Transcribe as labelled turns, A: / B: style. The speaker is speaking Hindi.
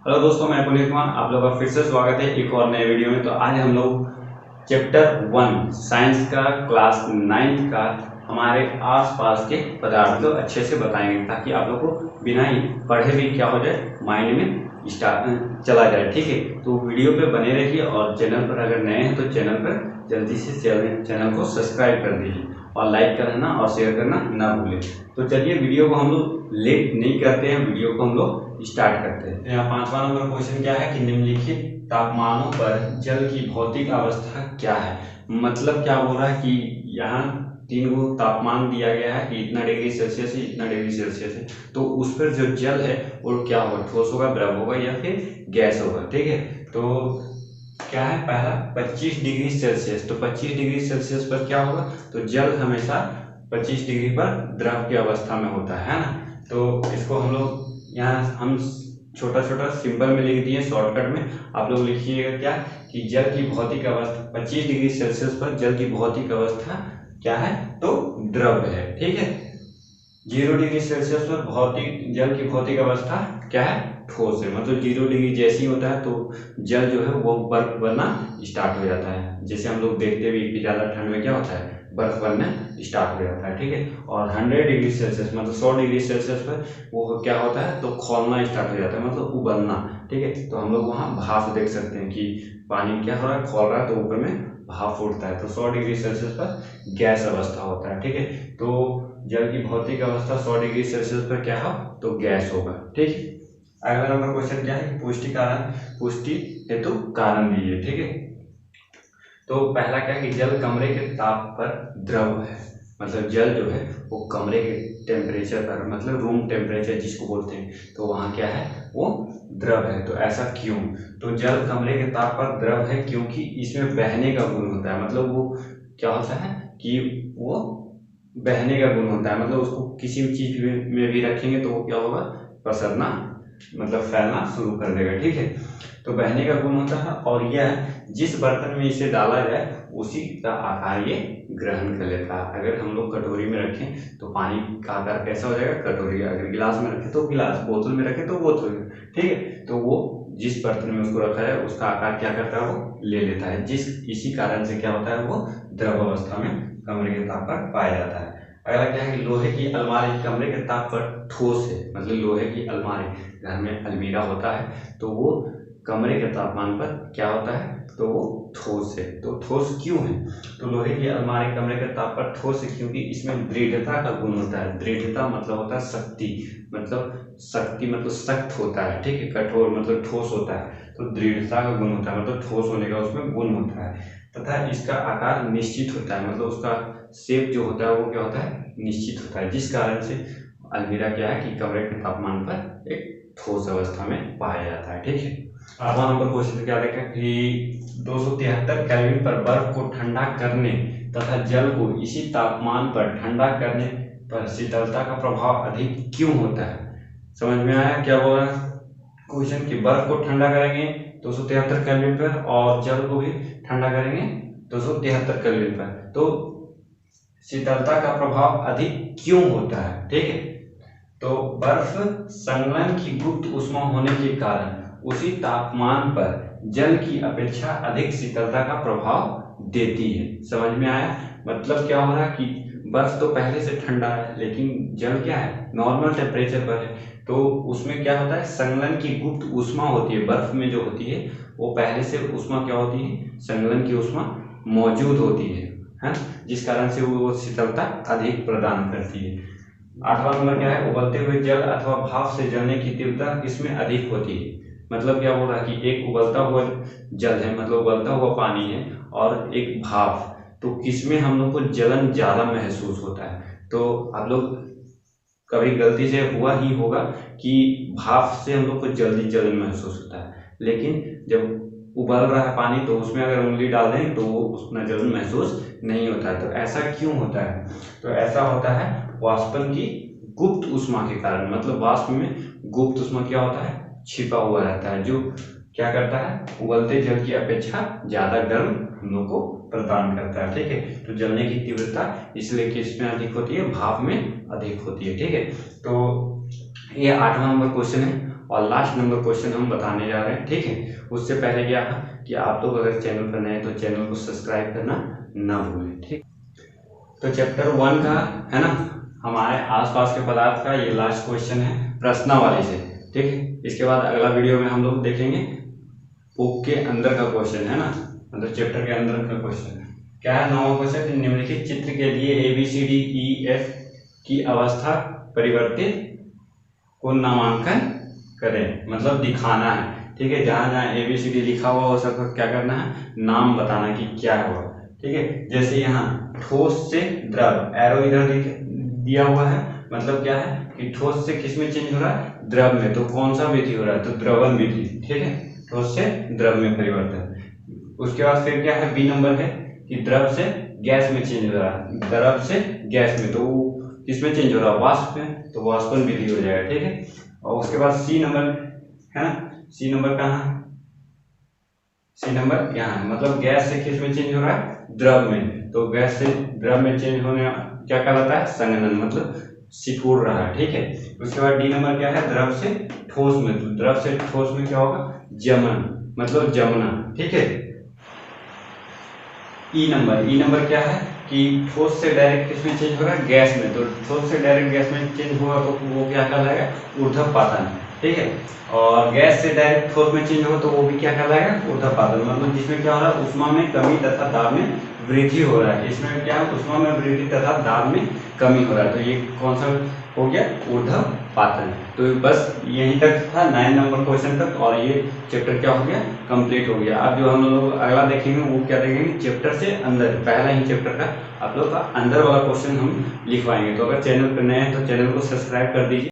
A: हेलो दोस्तों, मैं पुनीत कुमार, आप लोगों का फिर से स्वागत है एक और नए वीडियो में। तो आज हम लोग चैप्टर 1 साइंस का क्लास 9 का हमारे आसपास के पदार्थ को अच्छे से बताएंगे ताकि आप लोग को बिना ही पढ़े भी क्या हो जाए, माइंड में चला जाए। ठीक है, तो वीडियो पे बने रहिए और चैनल पर अगर नए हैं तो चैनल पर जल्दी से चैनल को सब्सक्राइब कर दीजिए और लाइक करना और शेयर करना ना भूलें। तो चलिए वीडियो को हम लोग लेट नहीं करते हैं, वीडियो को हम लोग स्टार्ट करते हैं। यहाँ 5वां नंबर क्वेश्चन क्या है कि निम्नलिखित तापमानों पर जल की भौतिक अवस्था क्या है। मतलब क्या बोल रहा है कि यहाँ 3 गो तापमान दिया गया है कि इतना डिग्री सेल्सियस है, इतना डिग्री सेल्सियस है, तो उस पर जो जल है वो क्या होगा, ठोस होगा, द्रव होगा या फिर गैस होगा। ठीक है, तो क्या है पहला 25 डिग्री सेल्सियस, तो 25 डिग्री सेल्सियस पर क्या होगा, तो जल हमेशा 25 डिग्री पर द्रव की अवस्था में होता है ना। तो इसको हम लोग यहाँ हम छोटा छोटा सिंपल में लिख दिए शॉर्टकट में। आप लोग लिखिएगा क्या कि जल की भौतिक अवस्था 25 डिग्री सेल्सियस पर जल की भौतिक अवस्था क्या है, तो द्रव है। ठीक है, 0 डिग्री सेल्सियस पर जल की भौतिक अवस्था क्या है, ठोस है। मतलब 0 डिग्री जैसे ही होता है तो जल जो है वो बर्फ बनना स्टार्ट हो जाता है। जैसे हम लोग देखते भी कि ज़्यादा ठंड में क्या होता है, बर्फ बनना स्टार्ट हो जाता है। ठीक है, और 100 डिग्री सेल्सियस मतलब 100 डिग्री सेल्सियस पर वो क्या होता है, तो खौलना स्टार्ट हो जाता है, मतलब उबलना। ठीक है, तो हम लोग वहाँ भाप देख सकते हैं कि पानी क्या हो रहा है, खौल रहा है, तो ऊपर में भाप उठता है। तो 100 डिग्री सेल्सियस पर गैस अवस्था होता है। ठीक है, तो जल की भौतिक अवस्था 100 डिग्री सेल्सियस पर क्या हो, तो गैस होगा। ठीक है, अगला नंबर क्वेश्चन क्या है, पुष्टि हेतु कारण दीजिए। ठीक है, तो पहला क्या है कि जल कमरे के ताप पर द्रव है। मतलब जल जो है वो कमरे के टेम्परेचर पर, मतलब रूम टेम्परेचर जिसको बोलते हैं, तो वहाँ क्या है, वो द्रव है। तो ऐसा क्यों, तो जल कमरे के ताप पर द्रव है क्योंकि इसमें बहने का गुण होता है। मतलब वो क्या होता है कि वो बहने का गुण होता है। मतलब उसको किसी भी चीज में भी रखेंगे तो वो क्या होगा, पसरना, मतलब फैलना शुरू कर देगा। ठीक है, तो बहने का गुण होता है और यह जिस बर्तन में इसे डाला जाए उसी का आकार ये ग्रहण कर लेता है। अगर हम लोग कटोरी में रखें तो पानी का आकार कैसा हो जाएगा, कटोरी। अगर गिलास में रखें तो गिलास, बोतल में रखें तो बोतल। ठीक है, तो वो जिस बर्तन में उसको रखा है उसका आकार क्या करता है, वो ले लेता है। इसी कारण से क्या होता है, वो द्रव अवस्था में कमरे के ताप पर पाया जाता है। अगला क्या है कि लोहे की अलमारी कमरे के ताप पर ठोस है। मतलब लोहे की अलमारी, घर में अलमीरा होता है तो वो कमरे के तापमान पर क्या होता है, तो वो ठोस है। तो ठोस क्यों है, तो लोहे की अलमारी कमरे के ताप पर ठोस है क्योंकि इसमें दृढ़ता का गुण होता है। दृढ़ता मतलब होता है शक्ति, मतलब सख्त होता है। ठीक है, कठोर मतलब ठोस होता है, तो दृढ़ता का गुण होता है, मतलब ठोस होने का उसमें गुण होता है। तथा इसका आकार निश्चित होता है, मतलब उसका शेप जो होता है वो क्या होता है, निश्चित होता है। जिस कारण से अलमीरा क्या है कि कमरे के तापमान पर एक ठोस अवस्था में पाया जाता है। ठीक है, 8वां नंबर क्वेश्चन क्या देखा कि 273 केल्विन पर बर्फ को ठंडा करने तथा जल को इसी तापमान पर ठंडा करने पर शीतलता का प्रभाव अधिक क्यों होता है। समझ में आया क्या बोल रहा है क्वेश्चन, कि बर्फ को ठंडा करेंगे 273 केल्विन पर और जल को भी ठंडा करेंगे 273 केल्विन पर, तो शीतलता का प्रभाव अधिक क्यों होता है। ठीक है, तो बर्फ संलयन की गुप्त ऊष्मा होने के कारण उसी तापमान पर जल की अपेक्षा अधिक शीतलता का प्रभाव देती है। समझ में आया, मतलब क्या हो रहा है कि बर्फ तो पहले से ठंडा है लेकिन जल क्या है, नॉर्मल टेम्परेचर पर है। तो उसमें क्या होता है, संलयन की गुप्त ऊष्मा होती है, बर्फ में जो होती है वो पहले से ऊष्मा क्या होती है, संलयन की ऊष्मा मौजूद होती है, जिस कारण से वो शीतलता अधिक प्रदान करती है। 8वां नंबर क्या है, उबलते हुए जल अथवा भाप से जलने की तीव्रता किसमें अधिक होती है। मतलब क्या बोल रहा है कि एक उबलता हुआ जल है, मतलब उबलता हुआ पानी है, और एक भाप, तो किसमें हम लोग को जलन ज्यादा महसूस होता है। तो आप लोग कभी गलती से हुआ ही होगा कि भाप से हम लोग को जल्दी जलन महसूस होता है, लेकिन जब उबल रहा है पानी तो उसमें अगर उंगली डाल दें तो उतना जलन महसूस नहीं होता है। तो ऐसा क्यों होता है, तो ऐसा होता है वाष्पन की गुप्त ऊष्मा के कारण। मतलब वाष्प में गुप्त ऊष्मा क्या होता है, छिपा हुआ रहता है, जो क्या करता है, उबलते जल की अपेक्षा ज्यादा गर्म हम लोग को प्रदान करता है। ठीक है, तो जलने की तीव्रता इसलिए किसमें अधिक होती है, भाप में अधिक होती है। ठीक है, तो ये 8वां नंबर क्वेश्चन है। और लास्ट नंबर क्वेश्चन हम बताने जा रहे हैं, ठीक है। उससे पहले क्या है कि आप लोग अगर चैनल पर नए हैं तो चैनल को सब्सक्राइब करना ना भूलें, ठीक। तो चैप्टर 1 का है ना, हमारे आसपास के पदार्थ का ये लास्ट क्वेश्चन है प्रश्नावली से, ठीक है। इसके बाद अगला वीडियो में हम लोग देखेंगे बुक के अंदर का क्वेश्चन, है ना, मतलब चैप्टर के अंदर का क्वेश्चन है। क्या है 9वां क्वेश्चन, निम्नलिखित चित्र के लिए ABCDEF की अवस्था परिवर्तित को नामांकन करें, मतलब दिखाना है, ठीक है। जहां जहां ABCD लिखा हुआ हो सबको क्या करना है, नाम बताना कि क्या हुआ, ठीक है। जैसे यहाँ ठोस से द्रव, एरो इधर दिया हुआ है, मतलब क्या है कि ठोस से किस में चेंज हो रहा है, द्रव में। तो कौन सा विधि हो रहा है, तो द्रवन विधि, ठीक है, ठोस से द्रव में परिवर्तन। उसके बाद फिर क्या है, बी नंबर है कि द्रव से गैस में चेंज हो रहा है, द्रव से गैस में, तो किसमें चेंज हो रहा है, वाष्प में, तो वाष्पन विधि हो जाएगा, ठीक है। और उसके बाद सी नंबर है ना, सी नंबर कहाँ है, सी नंबर यहाँ है, मतलब गैस से किस में चेंज हो रहा है, द्रव में, तो गैस से द्रव में चेंज होने क्या कहलाता है, संघनन, मतलब सिकुड़ रहा है, ठीक है। उसके बाद डी नंबर क्या है, द्रव से ठोस में, तो द्रव से ठोस में क्या होगा, जमन, मतलब जमना, ठीक है। ई नंबर क्या है कि ठोस से डायरेक्ट किसमें चेंज हो रहा है, गैस में, तो ठोस से डायरेक्ट गैस में चेंज हुआ तो वो क्या कहलाएगा, ऊर्ध्वपातन, ठीक है। और गैस से डायरेक्ट ठोस में चेंज हो तो वो भी क्या कहलाएगा, ऊर्ध्वपातन, मतलब जिसमें क्या हो रहा है, उष्मा में कमी तथा दाब में वृद्धि हो रहा है। इसमें क्या है, उष्मा में वृद्धि तथा दाब में कमी हो रहा है, तो ये कौन सा हो गया, ऊर्ध्वपातन। तो बस यहीं तक था 9 नंबर क्वेश्चन तक, और ये चैप्टर क्या हो गया, कंप्लीट हो गया। अब जो हम लोग अगला देखेंगे वो क्या देखेंगे, चैप्टर से अंदर, पहला ही चैप्टर का आप लोग का अंदर वाला क्वेश्चन हम लिखवाएंगे। तो अगर चैनल पर नए हैं तो चैनल को सब्सक्राइब कर दीजिए।